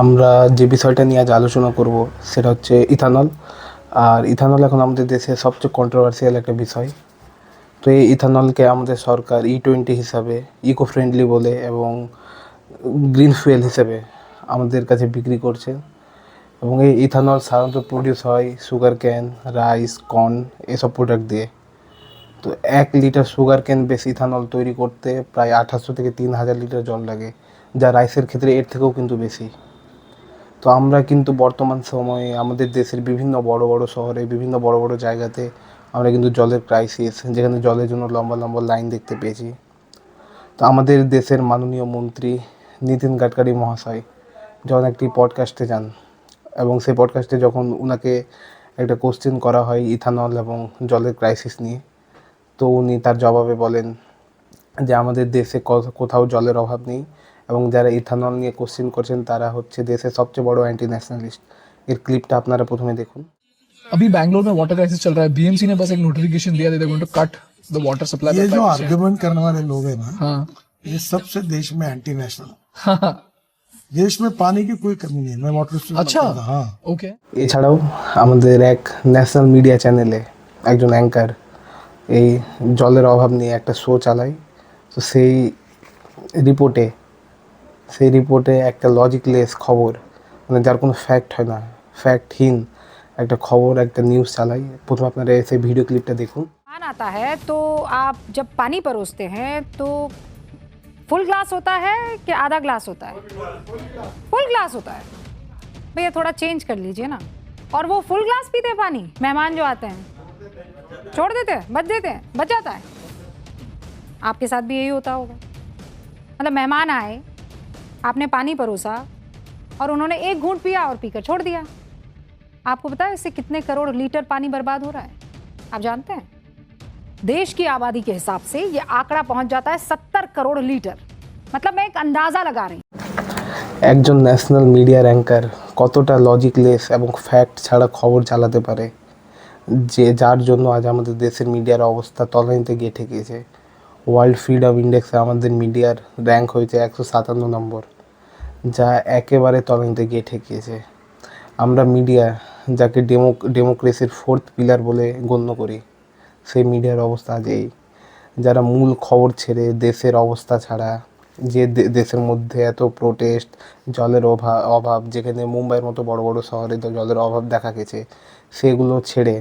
আমরা যে বিষয়টা নিয়ে আজ আলোচনা করব সেটা হচ্ছে ইথানল। আর ইথানল এখন আমাদের দেশে সবচেয়ে কন্ট্রোভার্সিয়াল একটা বিষয়। তো এই ইথানলকে আমাদের সরকার E20 হিসাবে ইকো ফ্রেন্ডলি বলে এবং গ্রিন ফুয়েল হিসেবে আমাদের কাছে বিক্রি করছে। এবং এই ইথানল সাধারণত প্রডিউস হয় সুগার ক্যান, রাইস, কর্ন এসব প্রোডাক্ট দিয়ে। তো 1 litre sugar cane base ethanol তৈরি করতে প্রায় 2800 থেকে 3000 লিটার জল লাগে, যা রাইসের ক্ষেত্রে এর থেকেও কিন্তু বেশি। তো আমরা কিন্তু বর্তমান সময়ে আমাদের দেশের বিভিন্ন বড় বড় শহরে, বিভিন্ন বড় বড় জায়গাতে আমরা কিন্তু জলের ক্রাইসিস, যেখানে জলের জন্য লম্বা লম্বা লাইন দেখতে পেয়েছি। তো আমাদের দেশের মাননীয় মন্ত্রী নীতিন গাডকারি মহাশয় যখন একটি পডকাস্টে যান এবং সেই পডকাস্টে যখন ওনাকে একটা কোশ্চেন করা হয় ইথানল এবং জলের ক্রাইসিস নিয়ে, তো উনি তার জবাবে বলেন যে আমাদের দেশে কোথাও জলের অভাব নেই এবং যারা ইথানল নিয়ে কোশ্চেন করছেন তারা হচ্ছে দেশের সবচেয়ে বড় অ্যান্টি ন্যাশনালিস্ট। এর ক্লিপটা আপনারা প্রথমে দেখুন। अभी बैंगलोर में वाटर क्राइसिस चल रहा है। बीएमसी ने बस एक नोटिफिकेशन दिया they going to cut the water supply. ये जो आर्गुमेंट करने वाले लोग हैं ना, हाँ ये सबसे देश में एंटी नेशनल। हाँ देश में पानी की कोई कमी नहीं है। मैं वाटर अच्छा हाँ ओके এছাড়াও আমাদের এক ন্যাশনাল মিডিয়া চ্যানেলে একজন অ্যাঙ্কার এই জলের অভাব নিয়ে একটা শো চালায়। তো সেই রিপোর্টে একটা লজিকলেস খবর, মানে যার কোনো ফ্যাক্ট হয় না, ফ্যাক্টহীন একটা খবর, একটা নিউজ চালাই। প্রথমে আপনারা সেই ভিডিও ক্লিপটা দেখুন। मेहमान आता है तो आप जब पानी परोसते हैं तो फुल ग्लास होता है कि आधा ग्लास होता है? फुल ग्लास होता है। भैया थोड़ा चेंज कर लीजिए ना। और वो फुल ग्लास पीते हैं पानी मेहमान जो आते हैं? छोड़ देते हैं, बच जाता है। आपके साथ भी यही होता होगा। मतलब मेहमान आए, आपने पानी परोसा और उन्होंने एक घूंट पिया और पीकर छोड़ दिया। आपको पता है इससे कितने करोड़ लीटर पानी बर्बाद हो रहा है? आप जानते हैं? देश की आबादी के हिसाब से ये आंकड़ा पहुंच जाता है 70 करोड़ लीटर। मतलब मैं एक अंदाजा लगा रही हूँ। একজন ন্যাশনাল মিডিয়ার অ্যাঙ্কার কতটা লজিকলেস এবং ফ্যাক্ট ছাড়া খবর চালাতে পারে, যার জন্য আজ আমাদের দেশের মিডিয়ার অবস্থা তলানিতে গিয়ে ঠেকেছে। ওয়ার্ল্ড ফ্রিডম ইন্ডেক্সে আমাদের মিডিয়ার র্যাঙ্ক হয়েছে 157 নম্বর, যা একেবারে তলানিতে গিয়ে ঠেকিয়েছে। আমরা মিডিয়া, যাকে ডেমোক্রেসির 4th পিলার বলে গণ্য করি, সেই মিডিয়ার অবস্থা আজ এই। যারা মূল খবর ছেড়ে দেশের অবস্থা ছাড়া, যে দেশের মধ্যে এত প্রোটেস্ট, জলের অভাব, যেখানে মুম্বাইয়ের মতো বড় বড় শহরে তো জলের অভাব দেখা গেছে, সেগুলো ছেড়ে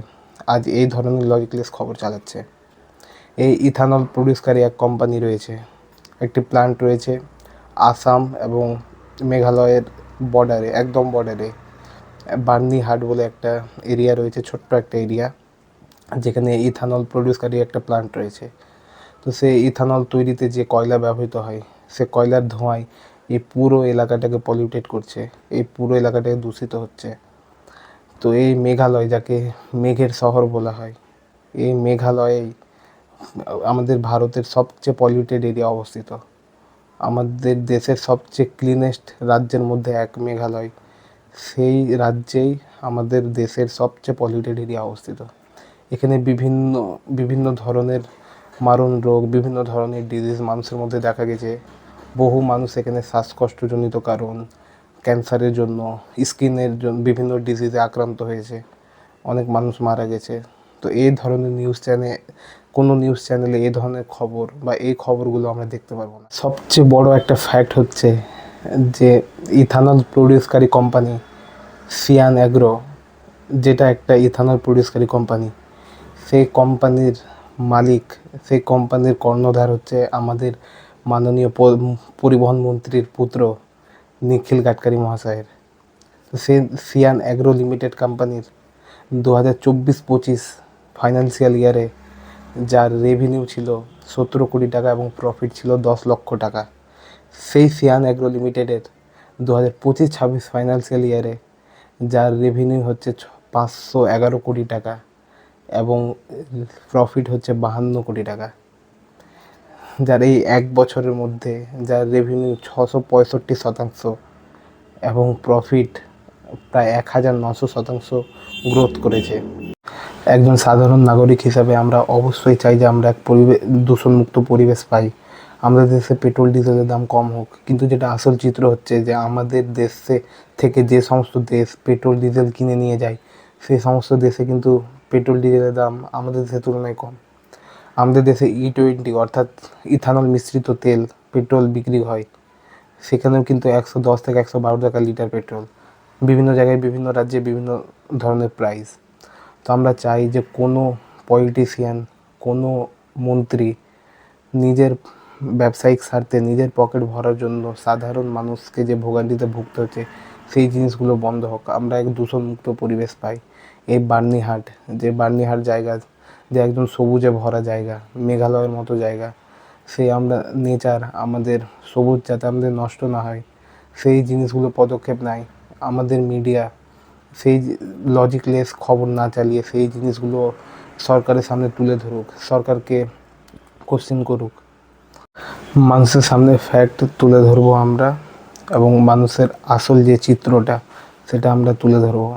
আজ এই ধরনের লজিকলেস খবর চালাচ্ছে। এই ইথানল প্রডিউসকারী এক কোম্পানি রয়েছে, একটি প্ল্যান্ট রয়েছে আসাম এবং মেঘালয়ের বর্ডারে, একদম বর্ডারে বার্নিহাট বলে একটা এরিয়া রয়েছে, ছোট্ট একটা এরিয়া, যেখানে ইথানল প্রডিউসকারী একটা প্ল্যান্ট রয়েছে। তো সেই ইথানল তৈরিতে যে কয়লা ব্যবহৃত হয়, সে কয়লার ধোঁয়ায় এই পুরো এলাকাটাকে পলিউটেড করছে, এই পুরো এলাকাটাকে দূষিত হচ্ছে। তো এই মেঘালয়, যাকে মেঘের শহর বলা হয়, এই মেঘালয়েই আমাদের ভারতের সবচেয়ে পলিউটেড এরিয়া অবস্থিত। আমাদের দেশের সবচেয়ে ক্লিনেস্ট রাজ্যের মধ্যে এক মেঘালয়, সেই রাজ্যেই আমাদের দেশের সবচেয়ে পলিউটেড এরিয়া অবস্থিত। এখানে বিভিন্ন ধরনের মারণ রোগ, বিভিন্ন ধরনের ডিজিজ মানুষের মধ্যে দেখা গেছে। বহু মানুষ এখানে শ্বাসকষ্টজনিত কারণ, ক্যান্সারের জন্য, স্কিনের জন্য বিভিন্ন ডিজিজে আক্রান্ত হয়েছে, অনেক মানুষ মারা গেছে। তো এই ধরনের কোনো নিউজ চ্যানেলে এই ধরনের খবর বা এই খবরগুলো আমরা দেখতে পারবো না। সবচেয়ে বড় একটা ফ্যাক্ট হচ্ছে যে ইথানল প্রডিউসকারী কোম্পানি সিয়ান অ্যাগ্রো, যেটা একটা ইথানল প্রডিউসকারী কোম্পানি, সেই কোম্পানির মালিক, সেই কোম্পানির কর্ণধার হচ্ছে আমাদের মাননীয় পরিবহন মন্ত্রীর পুত্র নিখিল গাডকারি মহাশয়ের। তো সেই সিয়ান অ্যাগ্রো লিমিটেড কোম্পানির 2024-25 ফাইন্যান্সিয়াল ইয়ারে যার রেভিনিউ ছিল 17 কোটি টাকা এবং প্রফিট ছিল 10 লক্ষ টাকা, সেই সিয়ান অ্যাগ্রো লিমিটেডের 2025-26 ফাইন্যান্সিয়াল ইয়ারে যার রেভিনিউ হচ্ছে 511 কোটি টাকা এবং প্রফিট হচ্ছে 52 কোটি টাকা, যার এই এক বছরের মধ্যে যার রেভিনিউ 665% এবং প্রফিট প্রায় 1900% গ্রোথ করেছে। একজন সাধারণ নাগরিক হিসাবে আমরা অবশ্যই চাই যে আমরা এক দূষণমুক্ত পরিবেশ পাই। আমাদের দেশে পেট্রোল ডিজেলের দাম কম হোক, কিন্তু যেটা আসল চিত্র হচ্ছে যে আমাদের দেশে থেকে যে সমস্ত দেশ পেট্রোল ডিজেল কিনে নিয়ে যায়, সেই সমস্ত দেশে কিন্তু পেট্রোল ডিজেলের দাম আমাদের দেশের তুলনায় কম। আমাদের দেশে E20 অর্থাৎ ইথানল মিশ্রিত তেল পেট্রোল বিক্রি হয়, সেখানেও কিন্তু 110 থেকে 112 টাকা লিটার পেট্রোল। বিভিন্ন জায়গায় বিভিন্ন রাজ্যে বিভিন্ন ধরনের প্রাইস। তো আমরা চাই যে কোনো পলিটিশিয়ান, কোনো মন্ত্রী নিজের ব্যবসায়িক স্বার্থে নিজের পকেট ভরার জন্য সাধারণ মানুষকে যে ভোগান্তিতে ভুগতে হচ্ছে সেই জিনিসগুলো বন্ধ হোক, আমরা এক দূষণমুক্ত পরিবেশ পাই। এই বার্নিহাট জায়গা যে একদম সবুজে ভরা জায়গা, মেঘালয়ের মতো জায়গা, সেই আমরা নেচার, আমাদের সবুজ যাতে আমাদের নষ্ট না হয় সেই জিনিসগুলো পদক্ষেপ নেয়। আমাদের মিডিয়া সেই লজিকলেস খবর না চালিয়ে সেই জিনিসগুলো সরকারের সামনে তুলে ধরুক, সরকারকে কোশ্চেন করুক। মানুষের সামনে ফ্যাক্ট তুলে ধরবো আমরা, এবং মানুষের আসল যে চিত্রটা সেটা আমরা তুলে ধরবো।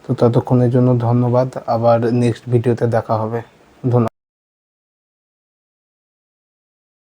তো ততক্ষণের জন্য ধন্যবাদ, আবার নেক্সট ভিডিওতে দেখা হবে। ধন্যবাদ।